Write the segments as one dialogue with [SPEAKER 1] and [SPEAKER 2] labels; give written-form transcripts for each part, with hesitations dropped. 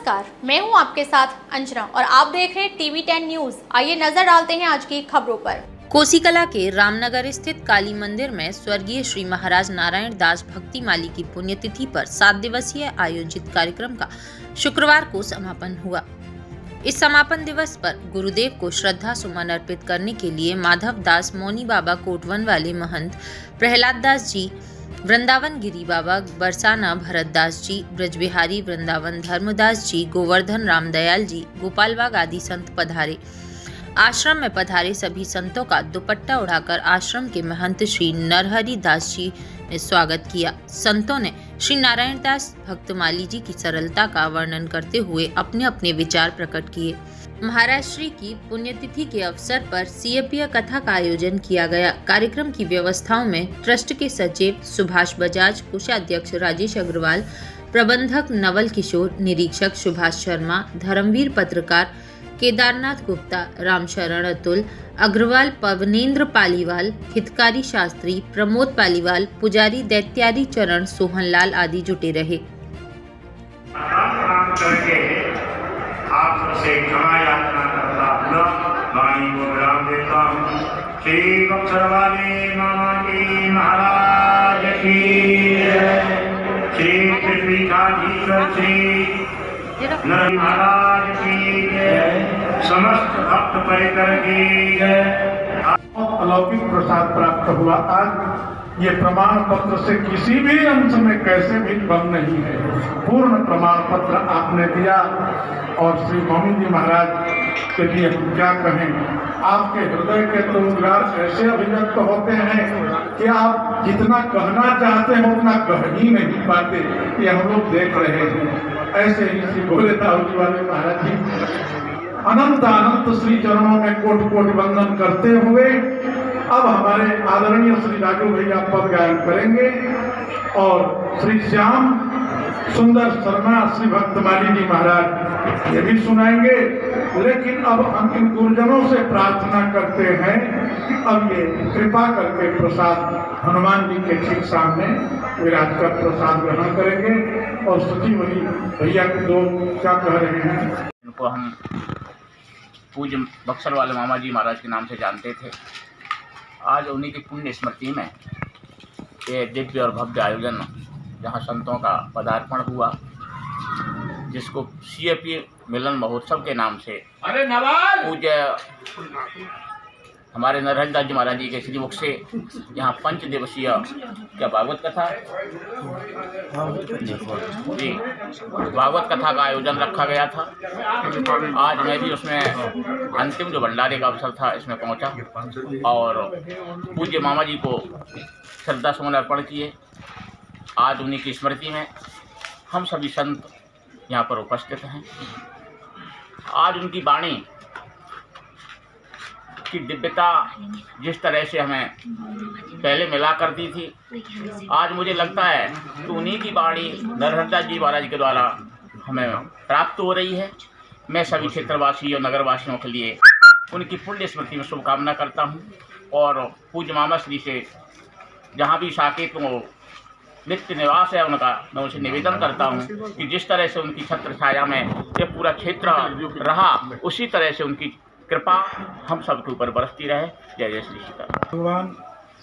[SPEAKER 1] नमस्कार, मैं हूं आपके साथ अंजना और आप देख रहे हैं टीवी 10 न्यूज। आइए नजर डालते हैं आज की खबरों पर।
[SPEAKER 2] कोसीकला के रामनगर स्थित काली मंदिर में स्वर्गीय श्री महाराज नारायण दास भक्ति माली की पुण्यतिथि पर 7 दिवसीय आयोजित कार्यक्रम का शुक्रवार को समापन हुआ। इस समापन दिवस पर गुरुदेव को श्रद्धा सुमन अर्पित करने के लिए माधव दास मौनी बाबा कोटवन वाले महंत प्रहलाद दास जी, वृंदावन गिरी बाबा बरसाना भरत दास जी, ब्रजबिहारी वृंदावन धर्मदास जी, गोवर्धन रामदयाल जी, गोपालबाग आदि संत पधारे। आश्रम में पधारे सभी संतों का दुपट्टा उड़ाकर आश्रम के महंत श्री नरहरि दास जी ने स्वागत किया। संतों ने श्री नारायण दास भक्तमाली जी की सरलता का वर्णन करते हुए अपने अपने विचार प्रकट किए। महाराज श्री की पुण्यतिथि के अवसर पर सीएपीय कथा का आयोजन किया गया। कार्यक्रम की व्यवस्थाओं में ट्रस्ट के सचिव सुभाष बजाज, कोषाध्यक्ष राजेश अग्रवाल, प्रबंधक नवल किशोर, निरीक्षक सुभाष शर्मा, धर्मवीर पत्रकार केदारनाथ गुप्ता, रामशरण अतुल अग्रवाल, पवनेन्द्र पालीवाल, हितकारी शास्त्री, प्रमोद पालीवाल, पुजारी दैत्यारी चरण, सोहनलाल आदि जुटे रहे।
[SPEAKER 3] आप से क्षमा याचना करता हुआ वाणी को विराम देता हूँ। श्री बक्सरवाली मामा की महाराज की जय। श्री पृथ्वीकाधीश्वर श्री नर महाराज की जय। समस्त भक्त परिकर की जय।
[SPEAKER 4] अलौकिक प्रसाद प्राप्त हुआ। आज ये प्रमाण पत्र से किसी भी अंश में कैसे भी कम नहीं है। पूर्ण प्रमाण पत्र आपने दिया और श्री मौनी जी महाराज के लिए हम क्या कहें। आपके हृदय के तो उद्गार ऐसे अभिव्यक्त होते हैं कि आप जितना कहना चाहते हैं उतना कह ही नहीं पाते। ये हम लोग देख रहे हैं। ऐसे ही श्री भोले दाऊजी वाले महाराज जी अनंत अनंत श्री चरणों में कोटि कोटि वंदन करते हुए अब हमारे आदरणीय श्री राजू भैया पद गायन करेंगे और श्री श्याम सुंदर शर्मा श्री भक्तमाली जी महाराज ये भी सुनाएंगे। लेकिन अब हम इन गुरुजनों से प्रार्थना करते हैं कि अब ये कृपा करके प्रसाद हनुमान जी के ठीक सामने विराज कर प्रसाद ग्रहण करेंगे। और सचिव भैया के दो क्या कह रहे हैं।
[SPEAKER 5] इनको हम पूज्य बक्सर वाले मामा जी महाराज के नाम से जानते थे। आज उन्हीं की पुण्य स्मृति में ये दिव्य और भव्य आयोजन जहाँ संतों का पदार्पण हुआ, जिसको सीएपी मिलन महोत्सव के नाम से पूज्य हमारे नरहरि दास जी महाराज जी के श्रीमुख से यहाँ 5 दिवसीय क्या भागवत कथा जी भागवत कथा का आयोजन रखा गया था। आज मैं भी उसमें अंतिम जो भंडारे का अवसर था इसमें पहुंचा और पूज्य मामा जी को श्रद्धा सुमन अर्पण किए। आज उन्हीं की स्मृति में हम सभी संत यहाँ पर उपस्थित हैं। आज उनकी वाणी की दिव्यता जिस तरह से हमें पहले मिला करती थी, आज मुझे लगता है कि उन्हीं की वाणी नरहरि दास जी महाराज के द्वारा हमें प्राप्त हो रही है। मैं सभी क्षेत्रवासी और नगरवासियों के लिए उनकी पुण्य स्मृति में शुभकामना करता हूँ और पूज्य मामा श्री से जहाँ भी साकेत को नित्य निवास है उनका, मैं उनसे निवेदन करता हूँ कि जिस तरह से उनकी छत्र छाया में ये पूरा क्षेत्र रहा, उसी तरह से उनकी कृपा हम सबके ऊपर बरसती रहे। जय जय श्री सीताराम।
[SPEAKER 4] भगवान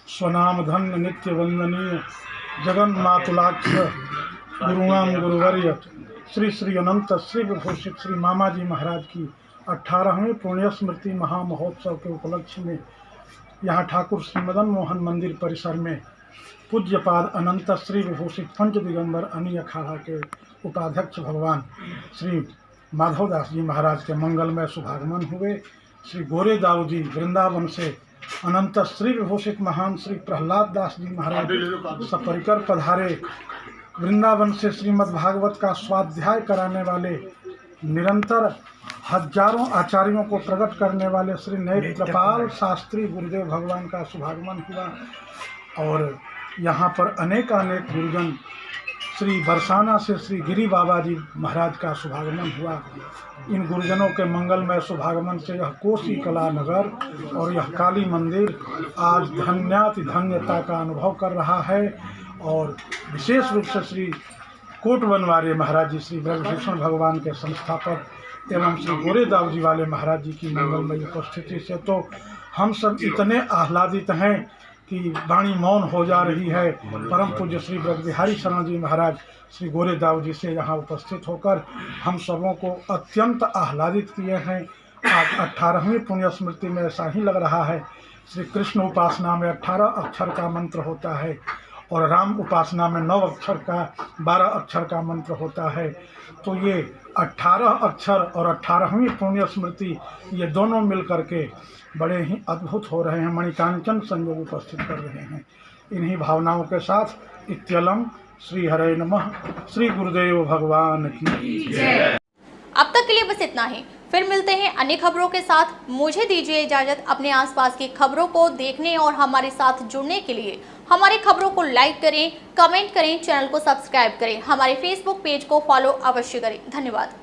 [SPEAKER 4] स्वनाम धन्य नित्य वंदनीय जगन मातुलाक्ष गुरुणाम गुरुवर्य श्री श्री अनंत श्री विभूषित श्री मामा जी महाराज की 18वीं पुण्य स्मृति महामहोत्सव के उपलक्ष्य में यहाँ ठाकुर श्री मदन मोहन मंदिर परिसर में पूज्यपाद अनंत श्री विभूषित पंच दिगंबर अनी अखाड़ा के उपाध्यक्ष भगवान श्री माधव दास जी महाराज के मंगलमय शुभागमन हुए। श्री गोरे दाऊ जी वृंदावन से अनंत श्री विभूषित महान श्री प्रहलाद दास जी महाराज सपरिकर पधारे। वृंदावन से श्रीमद् भागवत का स्वाध्याय कराने वाले निरंतर हजारों आचार्यों को प्रकट करने वाले श्री नेत्रपाल शास्त्री गुरुदेव भगवान का शुभागमन हुआ। और यहाँ पर अनेक गुरुजन श्री बरसाना से श्री गिरी बाबा जी महाराज का शुभागमन हुआ। इन गुरुजनों के मंगलमय शुभागमन से यह कोसीकला नगर और यह काली मंदिर आज धन्यता का अनुभव कर रहा है। और विशेष रूप से श्री कोट बनवारी महाराज जी श्री ब्रजभूषण भगवान के संस्थापक एवं श्री गोरेदाव जी वाले महाराज जी की मंगलमयी उपस्थिति से तो हम सब इतने आह्लादित हैं कि वाणी मौन हो जा रही है। परम पूज्य श्री ब्रज बिहारी शरण जी महाराज श्री गोरेदाव जी से यहाँ उपस्थित होकर हम सबों को अत्यंत आह्लादित किए हैं। आज 18वीं पुण्य स्मृति में ऐसा ही लग रहा है। श्री कृष्ण उपासना में 18 अक्षर का मंत्र होता है और राम उपासना में 9 अक्षर का 12 अक्षर का मंत्र होता है। तो ये 18 अक्षर और 18वीं पुण्य स्मृति ये दोनों मिल करके बड़े ही अद्भुत हो रहे हैं, मणिकांचन संयोग उपस्थित कर रहे हैं। इन्हीं भावनाओं के साथ इत्यलम श्री हरे नमः, श्री गुरुदेव भगवान की जय।
[SPEAKER 1] अब तक के लिए बस इतना ही, फिर मिलते हैं अन्य खबरों के साथ। मुझे दीजिए इजाजत। अपने आसपास की खबरों को देखने और हमारे साथ जुड़ने के लिए हमारी खबरों को लाइक करें, कमेंट करें, चैनल को सब्सक्राइब करें, हमारे फेसबुक पेज को फॉलो अवश्य करें। धन्यवाद।